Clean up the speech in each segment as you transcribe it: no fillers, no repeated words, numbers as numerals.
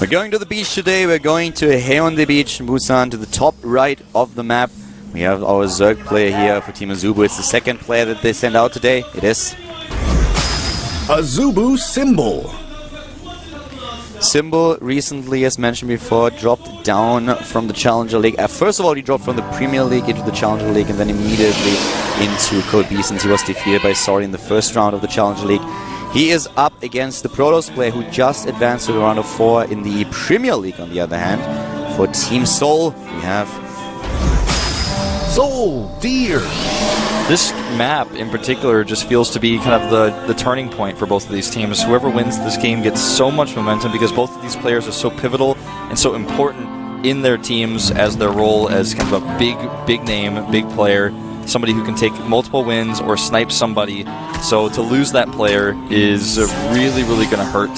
We're going to the beach today. We're going to Heion the beach, Busan, to the top right of the map. We have our Zerg player here for Team AZUBU. It's the second player that they send out today. It is AZUBU Symbol. Symbol recently, as mentioned before, dropped down from the Challenger League. First of all, he dropped from the Premier League into the Challenger League and then immediately into Code B since he was defeated by Sorry in the first round of the Challenger League. He is up against the Protoss player who just advanced to the round of 4 in the Premier League, on the other hand. For Team Seoul, we have Soul Deer. This map in particular just feels to be kind of the turning point for both of these teams. Whoever wins this game gets so much momentum because both of these players are so pivotal and so important in their teams as their role as kind of a big name, big player, somebody who can take multiple wins or snipe somebody. So to lose that player is really going to hurt.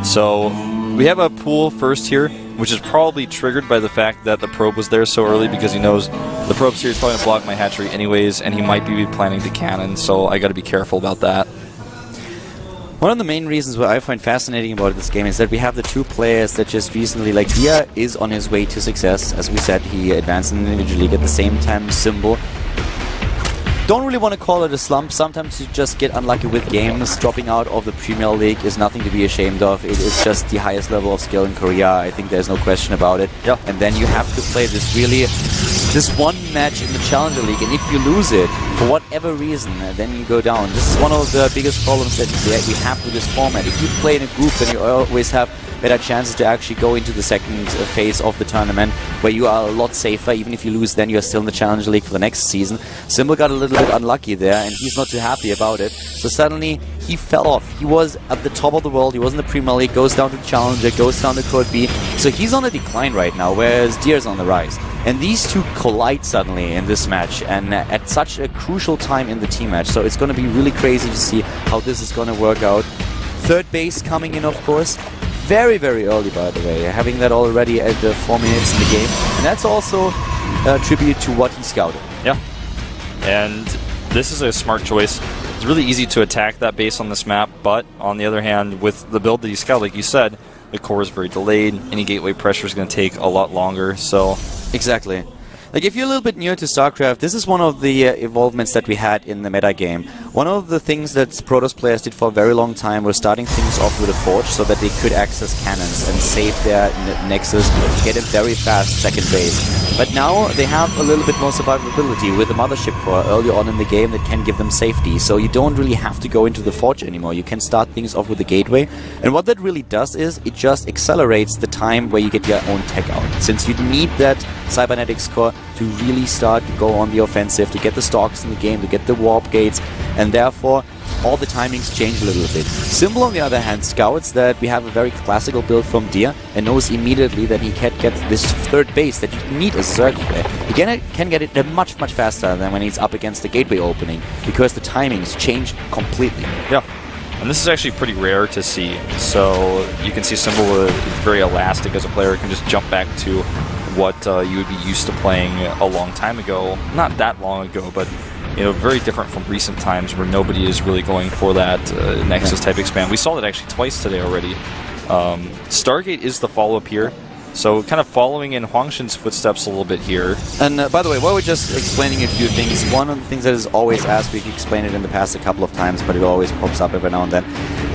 So we have a pool first here, which is probably triggered by the fact that the probe was there so early because he knows the probe's here is probably going to block my hatchery anyways, and he might be planning to cannon, so I got to be careful about that. One of the main reasons what I find fascinating about this game is that we have the two players that just recently, like Dia is on his way to success. As we said, he advanced in the individual league at the same time. Symbol. Don't really want to call it a slump. Sometimes you just get unlucky with games. Dropping out of the Premier League is nothing to be ashamed of. It is just the highest level of skill in Korea. I think there's no question about it. Yeah. And then you have to play this one match in the Challenger League, and if you lose it for whatever reason, then you go down. This is one of the biggest problems that we have with this format. If you play in a group, then you always have better chances to actually go into the second phase of the tournament, where you are a lot safer. Even if you lose, then you're still in the Challenger League for the next season. Symbol got a little bit unlucky there, and he's not too happy about it. So suddenly, he fell off. He was at the top of the world, he was in the Premier League, goes down to the Challenger, goes down to Code B. So he's on a decline right now, whereas Deer's on the rise. And these two collide suddenly in this match, and at such a crucial time in the team match. So it's going to be really crazy to see how this is going to work out. Third base coming in, of course. Very early, by the way, having that already at the 4 minutes in the game. And that's also a tribute to what he scouted. Yeah. And this is a smart choice. It's really easy to attack that base on this map, but on the other hand, with the build that he scouted, like you said, the core is very delayed. Any gateway pressure is going to take a lot longer, so... Exactly. Like, if you're a little bit newer to StarCraft, this is one of the evolvements that we had in the meta game. One of the things that Protoss players did for a very long time was starting things off with a Forge so that they could access cannons and save their Nexus to get a very fast second base. But now they have a little bit more survivability with the Mothership Core early on in the game that can give them safety. So you don't really have to go into the Forge anymore. You can start things off with the Gateway. And what that really does is it just accelerates the time where you get your own tech out. Since you need that Cybernetics Core to really start to go on the offensive, to get the stocks in the game, to get the warp gates, and therefore all the timings change a little bit. Symbol, on the other hand, scouts that we have a very classical build from Dia and knows immediately that he can get this third base that you need a Zerg player. He can get it much faster than when he's up against the gateway opening, because the timings change completely. Yeah. And this is actually pretty rare to see. So you can see Symbol is very elastic as a player, can just jump back to what you would be used to playing a long time ago. Not that long ago, but very different from recent times where nobody is really going for that Nexus type expand. We saw that actually twice today already. Stargate is the follow-up here. So kind of following in Huangshin's footsteps a little bit here. And by the way, while we're just explaining a few things, one of the things that is always asked, we've explained it in the past a couple of times, but it always pops up every now and then.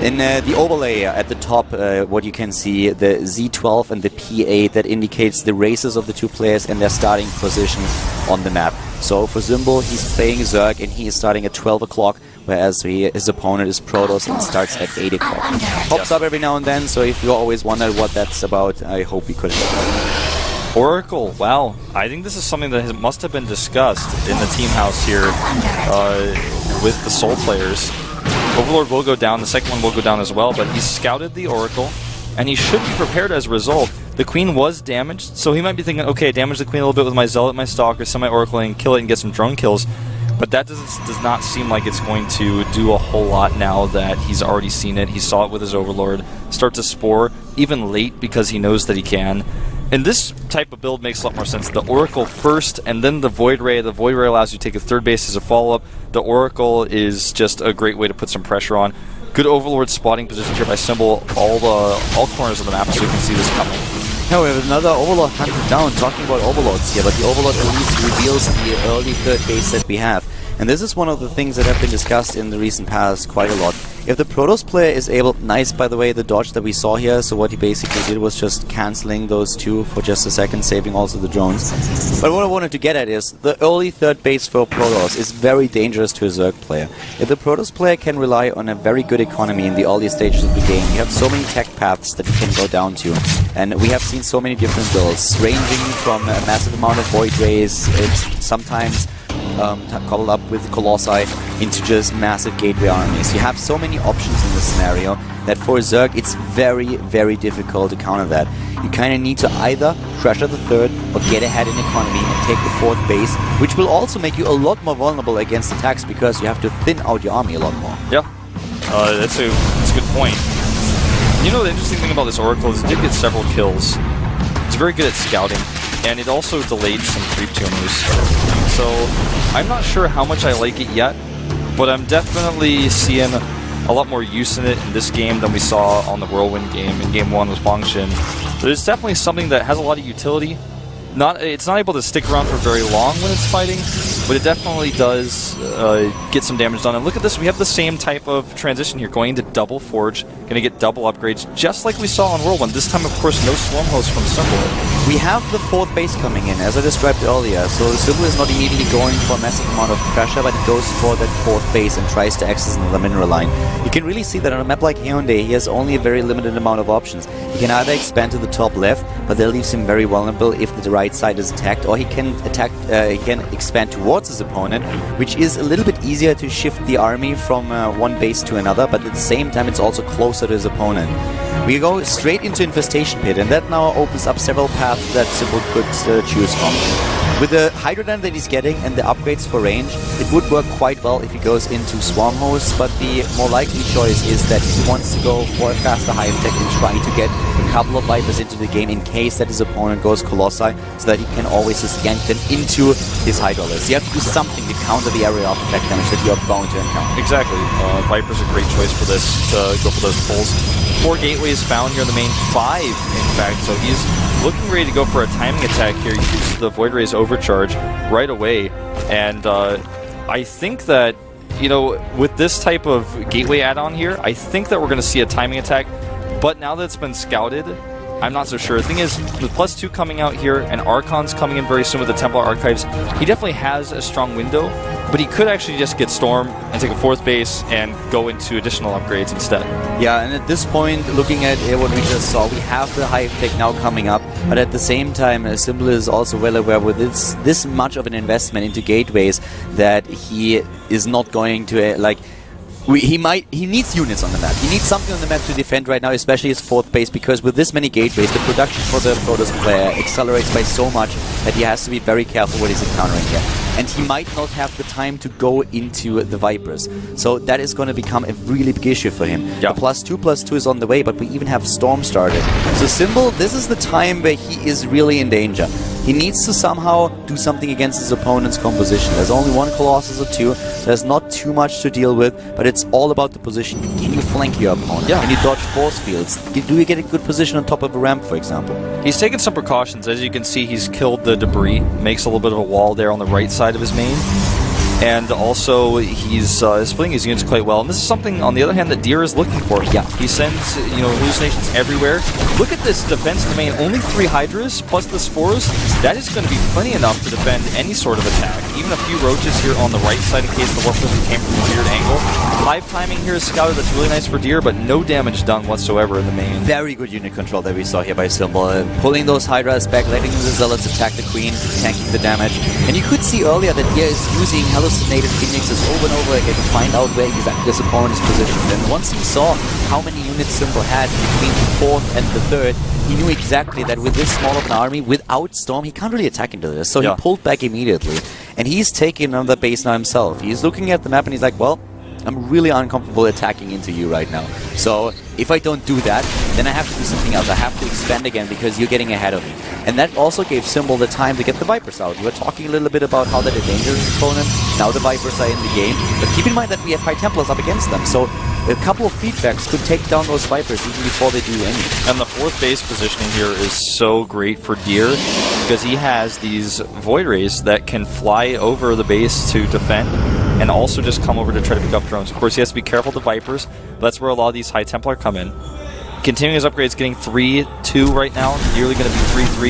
In the overlay at the top, what you can see, the Z12 and the P8, that indicates the races of the two players and their starting position on the map. So for Symbol, he's playing Zerg and he is starting at 12 o'clock, whereas his opponent is Protoss and starts at 8 o'clock. Pops up every now and then, so if you always wonder what that's about, I hope we could help. Oracle, wow. I think this is something that must have been discussed in the team house here with the Soul players. Overlord will go down, the second one will go down as well, but he scouted the Oracle, and he should be prepared as a result. The Queen was damaged, so he might be thinking, okay, damage the Queen a little bit with my Zealot, my Stalker, semi-Oracle, and kill it and get some drone kills. But that does not seem like it's going to do a whole lot now that he's already seen it. He saw it with his Overlord start to Spore, even late because he knows that he can. And this type of build makes a lot more sense. The Oracle first, and then the Void Ray. The Void Ray allows you to take a third base as a follow-up. The Oracle is just a great way to put some pressure on. Good Overlord spotting position here by Symbol, all corners of the map, so you can see this coming. Now we have another Overlord hunted down, talking about Overlords here, but the Overlord at least reveals the early third base that we have. And this is one of the things that have been discussed in the recent past quite a lot. If the Protoss player is able... Nice, by the way, the dodge that we saw here. So what he basically did was just cancelling those two for just a second, saving also the drones. But what I wanted to get at is the early third base for Protoss is very dangerous to a Zerg player. If the Protoss player can rely on a very good economy in the early stages of the game, you have so many tech paths that you can go down to. And we have seen so many different builds, ranging from a massive amount of Void Rays, sometimes... coupled up with Colossi into just massive gateway armies. You have so many options in this scenario that for Zerg it's very, very difficult to counter that. You kind of need to either pressure the third or get ahead in economy and take the fourth base, which will also make you a lot more vulnerable against attacks because you have to thin out your army a lot more. Yeah, that's a good point. You know, the interesting thing about this Oracle is it did get several kills. It's very good at scouting, and it also delayed some creep tumors. So I'm not sure how much I like it yet, but I'm definitely seeing a lot more use in it in this game than we saw on the Whirlwind game in Game 1 with Bangshin. But it's definitely something that has a lot of utility. It's not able to stick around for very long when it's fighting, but it definitely does get some damage done. And look at this, we have the same type of transition here, going into double Forge, going to get double upgrades, just like we saw on Whirlwind. This time, of course, no Swarm Host from Symbol. We have the fourth base coming in, as I described earlier, so Symbol is not immediately going for a massive amount of pressure, but it goes for that fourth base and tries to access another mineral line. You can really see that on a map like Hyundai, he has only a very limited amount of options. He can either expand to the top left, but that leaves him very vulnerable if the right side is attacked, or he can expand towards his opponent, which is a little bit easier to shift the army from one base to another, but at the same time it's also closer to his opponent. We go straight into Infestation Pit, and that now opens up several paths that Symbol could choose from. With the Hydrodynam that he's getting and the upgrades for range, it would work quite well if he goes into Swarm Host, but the more likely choice is that he wants to go for a faster hive tech and try to get a couple of Vipers into the game in case that his opponent goes Colossi, so that he can always just yank them into his Hydrolist. You have to do something to counter the area of effect damage that you're bound to encounter. Exactly. Viper's a great choice for this, to go for those pulls. 4 gateways found here in the main, 5 in fact, so he's looking ready to go for a timing attack here. He uses the Void Ray's overcharge right away, and I think that, you know, with this type of gateway add-on here, I think that we're going to see a timing attack, but now that it's been scouted, I'm not so sure. The thing is, with +2 coming out here, and Archon's coming in very soon with the Templar Archives, he definitely has a strong window, but he could actually just get Storm and take a 4th base and go into additional upgrades instead. Yeah, and at this point, looking at what we just saw, we have the Hive Tech now coming up, but at the same time, Symbol is also well aware with this much of an investment into gateways that he is not going to, he needs units on the map. He needs something on the map to defend right now, especially his 4th base, because with this many gateways, the production for the Protoss player accelerates by so much that he has to be very careful what he's encountering here. And he might not have the time to go into the Vipers. So that is going to become a really big issue for him. Yeah. The +2/+2 is on the way, but we even have Storm started. So Symbol, this is the time where he is really in danger. He needs to somehow do something against his opponent's composition. There's only 1 Colossus or 2. There's not too much to deal with, but it's all about the position. Can you flank your opponent? Yeah. Can you dodge force fields? Do you get a good position on top of a ramp, for example? He's taken some precautions. As you can see, he's killed the debris, makes a little bit of a wall there on the right side of his main. And also, he's splitting his units quite well. And this is something, on the other hand, that Deer is looking for. Yeah. He sends, hallucinations everywhere. Look at this defense in the main. Only 3 Hydras, plus the Spores. That is going to be plenty enough to defend any sort of attack. Even a few Roaches here on the right side in case the Warp Prison came from a weird angle. 5 timing here is scouted. That's really nice for Deer, but no damage done whatsoever in the main. Very good unit control that we saw here by Symbol. Pulling those Hydras back, letting the Zealots attack the Queen, tanking the damage. And you could see earlier that Deer is using hallucinated Phoenixes over and over again to find out where exactly his opponent is positioned. And once he saw how many units Symbol had between the 4th and the 3rd, he knew exactly that with this small of an army, without Storm, he can't really attack into this. So he pulled back immediately. And he's taking another base now himself. He's looking at the map and he's like, well, I'm really uncomfortable attacking into you right now. So if I don't do that, then I have to do something else. I have to expand again because you're getting ahead of me. And that also gave Symbol the time to get the Vipers out. We were talking a little bit about how that endangers his opponent. Now the Vipers are in the game. But keep in mind that we have High Templars up against them. So a couple of feedbacks could take down those Vipers even before they do any. And the 4th base positioning here is so great for Deer because he has these Void Rays that can fly over the base to defend and also just come over to try to pick up drones. Of course, he has to be careful with the Vipers, but that's where a lot of these High Templar come in. Continuing his upgrades, getting 3-2 right now, nearly going to be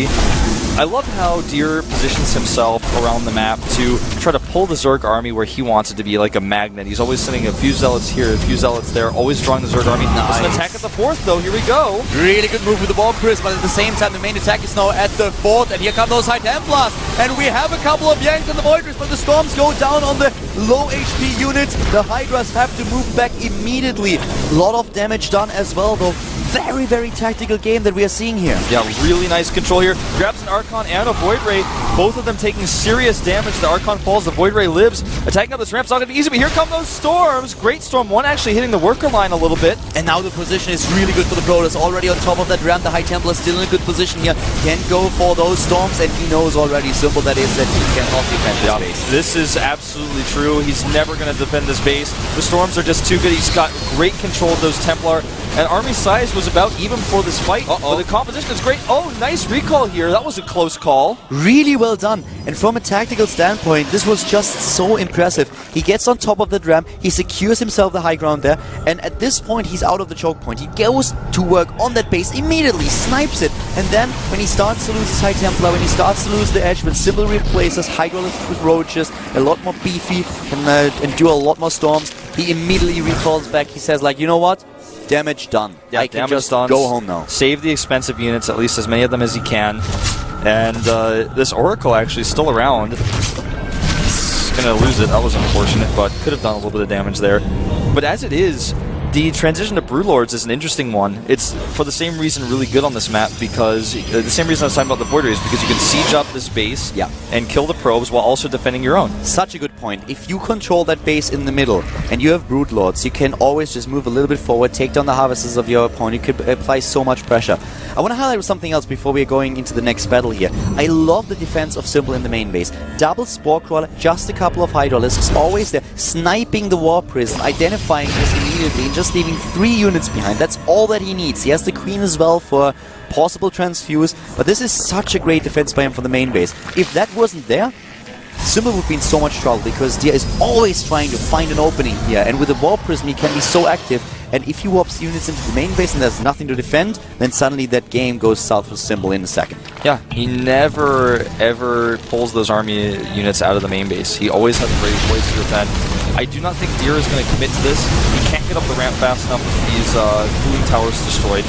3-3. I love how Deer positions himself around the map to try to pull the Zerg army where he wants it to be, like a magnet. He's always sending a few Zealots here, a few Zealots there, always drawing the Zerg army. Nice. It's an attack at the 4th, though. Here we go. Really good move with the Warp Prism, but at the same time, the main attack is now at the 4th, and here come those High Templars. And we have a couple of Yanks on the Void Rays, but the Storms go down on the low HP units. The Hydras have to move back immediately. A lot of damage done as well, though. Very, very tactical game that we are seeing here. Yeah, really nice control here. Grabs an Archon and a Void Ray. Both of them taking serious damage. The Archon falls, the Void Ray lives. Attacking up this ramp's not going to be easy, but here come those Storms. Great Storm, one actually hitting the worker line a little bit. And now the position is really good for the Protoss. Already on top of that ramp, the High Templar is still in a good position here. Can go for those Storms, and he knows already, simple that is, that he cannot defend this base. This is absolutely true. He's never going to defend this base. The Storms are just too good. He's got great control of those Templar. And army size was about even for this fight. But the composition is great. Oh, nice recall here. That was a close call. Really well done. And from a tactical standpoint, this was just so impressive. He gets on top of that ramp. He secures himself the high ground there. And at this point, he's out of the choke point. He goes to work on that base immediately, snipes it. And then when he starts to lose his High Templar, when he starts to lose the edge, but simply replaces Hydralisk with Roaches, a lot more beefy, and do a lot more Storms, he immediately recalls back. He says, like, you know what? Damage done. Yeah, I can just go home now. Save the expensive units, at least as many of them as he can. And this Oracle actually is still around. He's going to lose it. That was unfortunate, but could have done a little bit of damage there. But as it is, the transition to Broodlords is an interesting one. It's, for the same reason, really good on this map, because the same reason I was talking about the Void Rays, because you can siege up this base and kill the probes while also defending your own. Such a good point. If you control that base in the middle and you have Broodlords, you can always just move a little bit forward, take down the harvesters of your opponent. You can apply so much pressure. I want to highlight something else before we are going into the next battle here. I love the defense of Simple in the main base. Double Spore Crawler, just a couple of Hydralisks, always there, sniping the Warp Prism, identifying this immediately, and just leaving 3 units behind. That's all that he needs. He has the Queen as well for possible transfuse, but this is such a great defense by him for the main base. If that wasn't there, Simple would be in so much trouble, because Dia is always trying to find an opening here, and with the Warp Prism he can be so active, and if he warps units into the main base and there's nothing to defend, then suddenly that game goes south for Simple in a second. Yeah, he never ever pulls those army units out of the main base. He always has a great place to defend. I do not think Deer is going to commit to this. He can't get up the ramp fast enough with these cooling towers destroyed.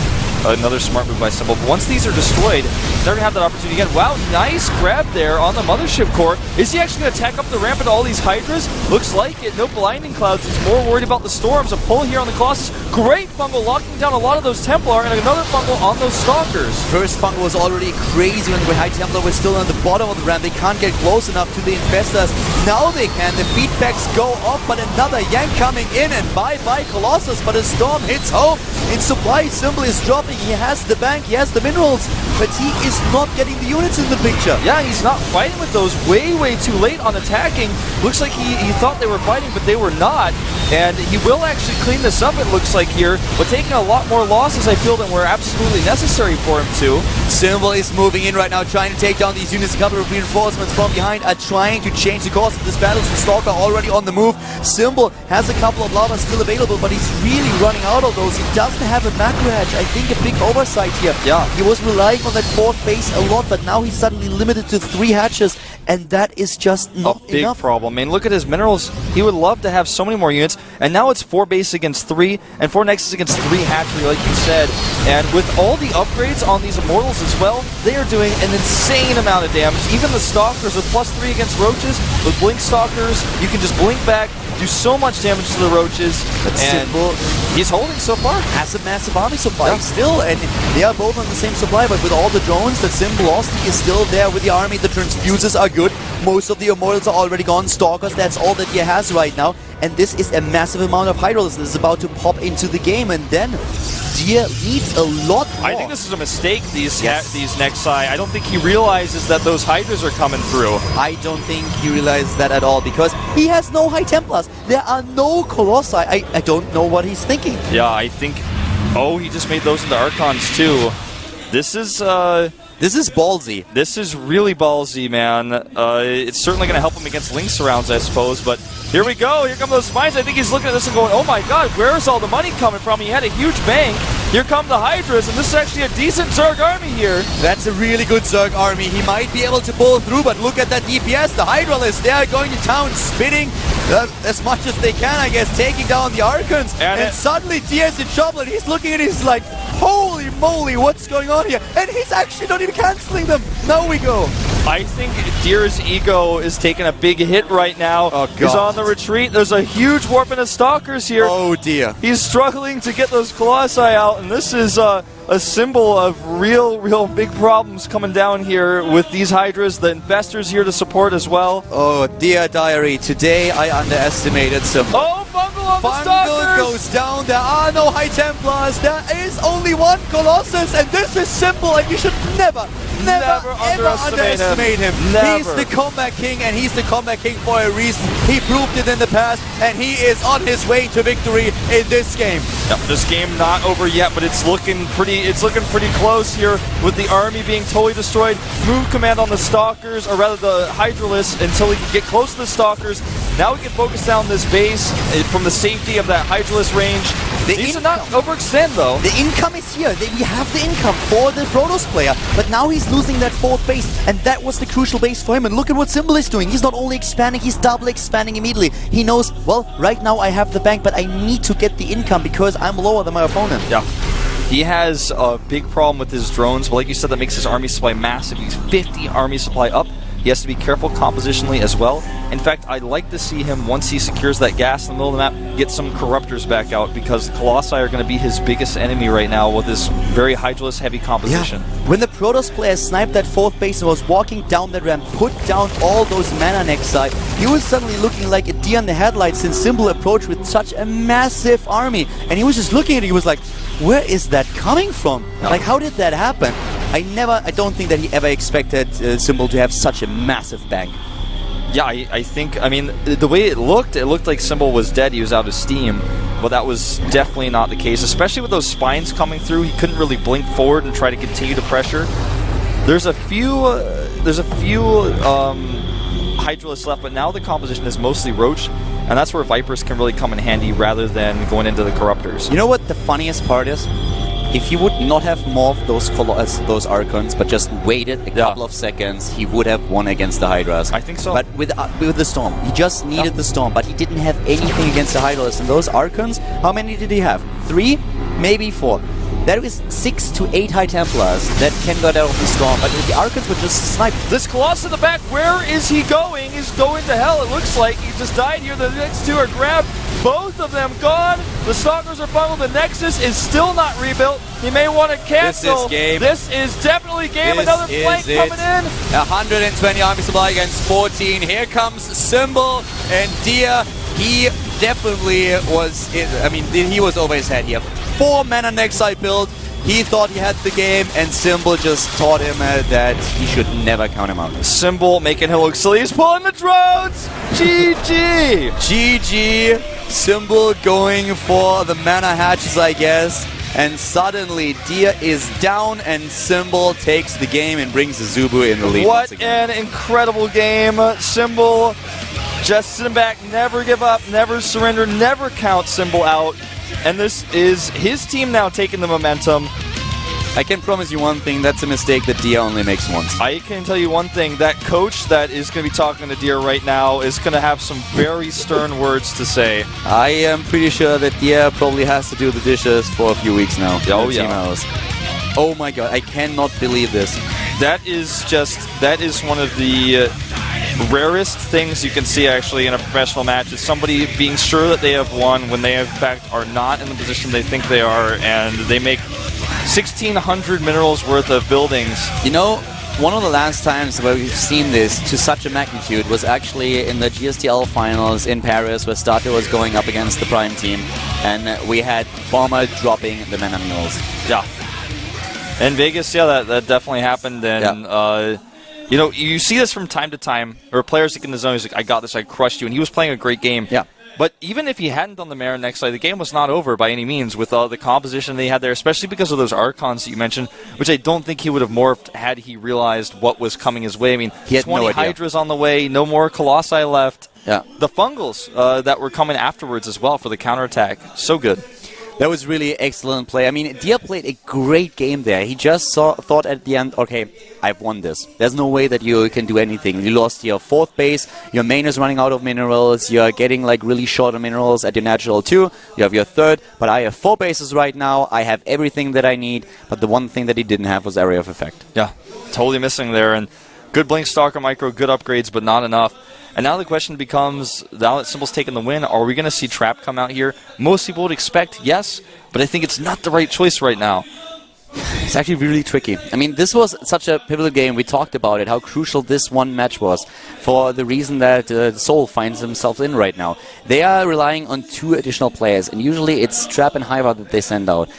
Another smart move by Simple. But once these are destroyed, they're going to have that opportunity again. Wow, nice grab there on the Mothership Core. Is he actually going to attack up the ramp into all these Hydras? Looks like it. No blinding clouds. He's more worried about the Storms. A pull here on the Colossus. Great fungal, locking down a lot of those Templar, and another fungal on those Stalkers. First fungal was already crazy when the High Templar was still on the bottom of the ramp. They can't get close enough to the Infestors. Now they can. The feedbacks go off, but another Yank coming in, and bye-bye Colossus. But a Storm hits home. In supply, Simple is dropping. He has the bank, he has the minerals, but he is not getting the units in the picture. Yeah, he's not fighting with those. Way too late on attacking. Looks like he thought they were fighting, but they were not. And he will actually clean this up, it looks like here, but taking a lot more losses, I feel, than were absolutely necessary for him to. Simple is moving in right now, trying to take down these units. A couple of reinforcements from behind are trying to change the course of this battle. The Stalker already on the move. Simple has a couple of llamas still available, but he's really running out of those. He doesn't have a macro hatch. I think a big oversight here. Yeah. He was relying on that 4th base a lot, but now he's suddenly limited to 3 hatches, and that is just not a big enough. problem. I mean, look at his minerals. He would love to have so many more units, and now it's 4 base against 3, and 4 nexus against 3 hatchery, like you said. And with all the upgrades on these Immortals as well, they are doing an insane amount of damage. Even the Stalkers with +3 against Roaches, with Blink Stalkers, you can just blink back, do so much damage to the Roaches, That's and Simple he's holding so far. has a massive army supply still, and they are both on the same supply, but with all the drones that Simple lost, he is still there with the army. The transfuses are good. Most of the Immortals are already gone. Stalkers, that's all that Dia has right now. And this is a massive amount of Hydralisks that is about to pop into the game. And then Dia needs a lot more. I think this is a mistake, these Nexi. I don't think he realizes that those Hydras are coming through. I don't think he realizes that at all, because he has no High Templars. There are no Colossi. I don't know what he's thinking. Yeah, I think... Oh, he just made those into Archons too. This is ballsy. This is really ballsy, man. It's certainly going to help him against Link surrounds, I suppose, but here we go. Here come those spines. I think he's looking at this and going, oh my god, where is all the money coming from? He had a huge bank. Here come the Hydras, and this is actually a decent Zerg army here. That's a really good Zerg army. He might be able to pull through, but look at that DPS. The Hydralisks, they are going to town, spitting as much as they can, I guess, taking down the Archons. And suddenly Dia's in trouble, and he's looking at it, he's like, holy moly, what's going on here? And he's actually not even canceling them. Now we go. I think Deer's ego is taking a big hit right now. Oh, God. He's on the retreat. There's a huge warp into Stalkers here. Oh, dear. He's struggling to get those Colossi out, and this is a symbol of real big problems coming down here with these Hydras. The investors here to support as well. Oh, dear diary. Today I underestimated some. Oh, Bungle on the Bungle Stalkers! goes down. There are no High Templars. There is only one Colossus, and this is simple, and you should never ever underestimate him. Never. He's the comeback king, and he's the comeback king for a reason. He proved it in the past, and he is on his way to victory in this game. Yep, this game not over yet, but it's looking pretty close here with the army being totally destroyed. Move command on the Stalkers, or rather the Hydralisks, until he can get close to the Stalkers. Now we can focus down this base from the safety of that Hydralisk range. Needs to not overextend, though. The income is here. We have the income for the Protoss player, but now he's losing that fourth base, and that was the crucial base for him. And look at what Symbol is doing. He's not only expanding, he's double expanding immediately. He knows, well, right now I have the bank, but I need to get the income because I'm lower than my opponent. Yeah. He has a big problem with his drones, but like you said, that makes his army supply massive. He's 50 army supply up. He has to be careful compositionally as well. In fact, I'd like to see him, once he secures that gas in the middle of the map, get some Corruptors back out, because the Colossi are going to be his biggest enemy right now with this very Hydralisk heavy composition. Yeah. When the Protoss player sniped that fourth base and was walking down that ramp, put down all those mana Nexi, he was suddenly looking like a deer in the headlights since Symbol approached with such a massive army. And he was just looking at it, he was like, where is that coming from? No. Like, how did that happen? I don't think that he ever expected Symbol to have such a massive bank. Yeah, I think, I mean, the way it looked like Symbol was dead, he was out of steam, but that was definitely not the case, especially with those spines coming through. He couldn't really blink forward and try to continue to pressure. There's a few Hydralisks left, but now the composition is mostly Roach, and that's where Vipers can really come in handy rather than going into the Corruptors. You know what the funniest part is? If he would not have morphed those Archons, but just waited a couple of seconds, he would have won against the Hydras. I think so. But with the Storm, he just needed the Storm, but he didn't have anything against the Hydralisks. And those Archons, how many did he have? 3? Maybe 4. That is 6 to 8 High Templars that can get out of the Storm, but the Archons were just sniped. This Colossus in the back, where is he going? He's going to hell, it looks like. He just died here. The next two are grabbed. Both of them gone. The Stalkers are bundled. The Nexus is still not rebuilt. He may want to cancel. This is game. This is definitely game. This Another flank coming in. 120 army supply against 14. Here comes Symbol and Dia. He definitely was, he was over his head here. 4 mana Nexi build. He thought he had the game, and Symbol just taught him that he should never count him out. Symbol making him look silly. He's pulling the drones. GG. GG. Symbol going for the mana hatches, I guess. And suddenly, Dia is down, and Symbol takes the game and brings AZUBU in the lead. What an incredible game. Symbol just sitting back, never give up, never surrender, never count Symbol out. And this is his team now taking the momentum. I can promise you one thing, that's a mistake that Dia only makes once. I can tell you one thing, that coach that is going to be talking to Dia right now is going to have some very stern words to say. I am pretty sure that Dia probably has to do the dishes for a few weeks now. Oh, yeah. Oh my god, I cannot believe this. That is one of the rarest things you can see actually in a professional match, is somebody being sure that they have won when they in fact are not in the position they think they are, and they make 1,600 minerals worth of buildings. You know, one of the last times where we've seen this to such a magnitude was actually in the GSTL finals in Paris, where Stato was going up against the Prime team, and we had Bomber dropping the Mana Mules. Yeah. In Vegas, yeah, that definitely happened, and you know, you see this from time to time, where players get in the zone, he's like, I got this, I crushed you, and he was playing a great game. Yeah. But even if he hadn't done the Mara next side, the game was not over by any means with the composition they had there, especially because of those Archons that you mentioned, which I don't think he would have morphed had he realized what was coming his way. I mean, he had 20 no idea. Hydras on the way, no more Colossi left. Yeah. The Fungals that were coming afterwards as well for the counterattack. So good. That was really excellent play. I mean, Dia played a great game there. He just thought at the end, okay, I've won this. There's no way that you can do anything. You lost your 4th base, your main is running out of minerals, you're getting like really short on minerals at your natural 2, you have your 3rd, but I have 4 bases right now, I have everything that I need, but the one thing that he didn't have was Area of Effect. Yeah, totally missing there, and good Blink Stalker micro, good upgrades, but not enough. And now the question becomes, now that Symbol's taken the win, are we going to see Trap come out here? Most people would expect yes, but I think it's not the right choice right now. It's actually really tricky. I mean, this was such a pivotal game. We talked about it, how crucial this one match was for the reason that Seoul finds themselves in right now. They are relying on 2 additional players, and usually it's Trap and Hiva that they send out.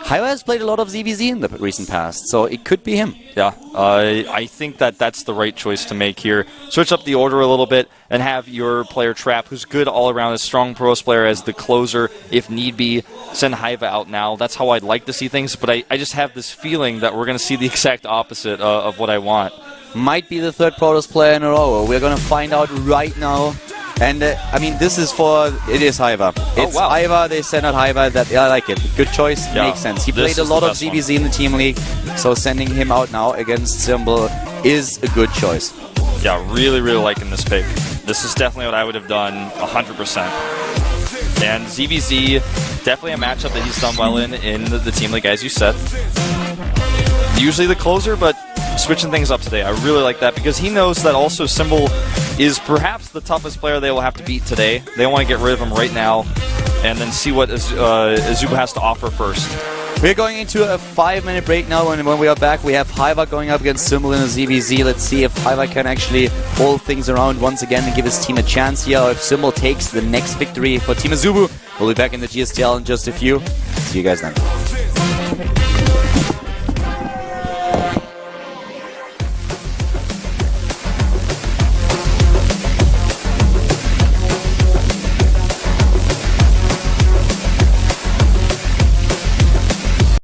Hiva has played a lot of ZVZ in the recent past, so it could be him. Yeah, I think that's the right choice to make here. Switch up the order a little bit and have your player Trap, who's good all around, a strong pros player as the closer if need be. Send Hiva out now. That's how I'd like to see things, but I just have this feeling that we're going to see the exact opposite of what I want. Might be the 3rd Protoss player in a row. We're going to find out right now. And, I mean, this is it is Hiva. It's Hiva, they send out Hiva. I like it. Good choice, makes sense. He played a lot of ZVZ in the Team League, so sending him out now against Symbol is a good choice. Yeah, really, really liking this pick. This is definitely what I would have done 100%. And ZVZ, definitely a matchup that he's done well in the Team League, as you said. Usually the closer, but switching things up today. I really like that because he knows that also Symbol is perhaps the toughest player they will have to beat today. They want to get rid of him right now and then see what AZUBU has to offer first. We're going into a 5-minute break now, and when we are back, we have Hiva going up against Symbol in the ZVZ. Let's see if Hiva can actually hold things around once again and give his team a chance here, or if Symbol takes the next victory for Team AZUBU. We'll be back in the GSTL in just a few. See you guys then.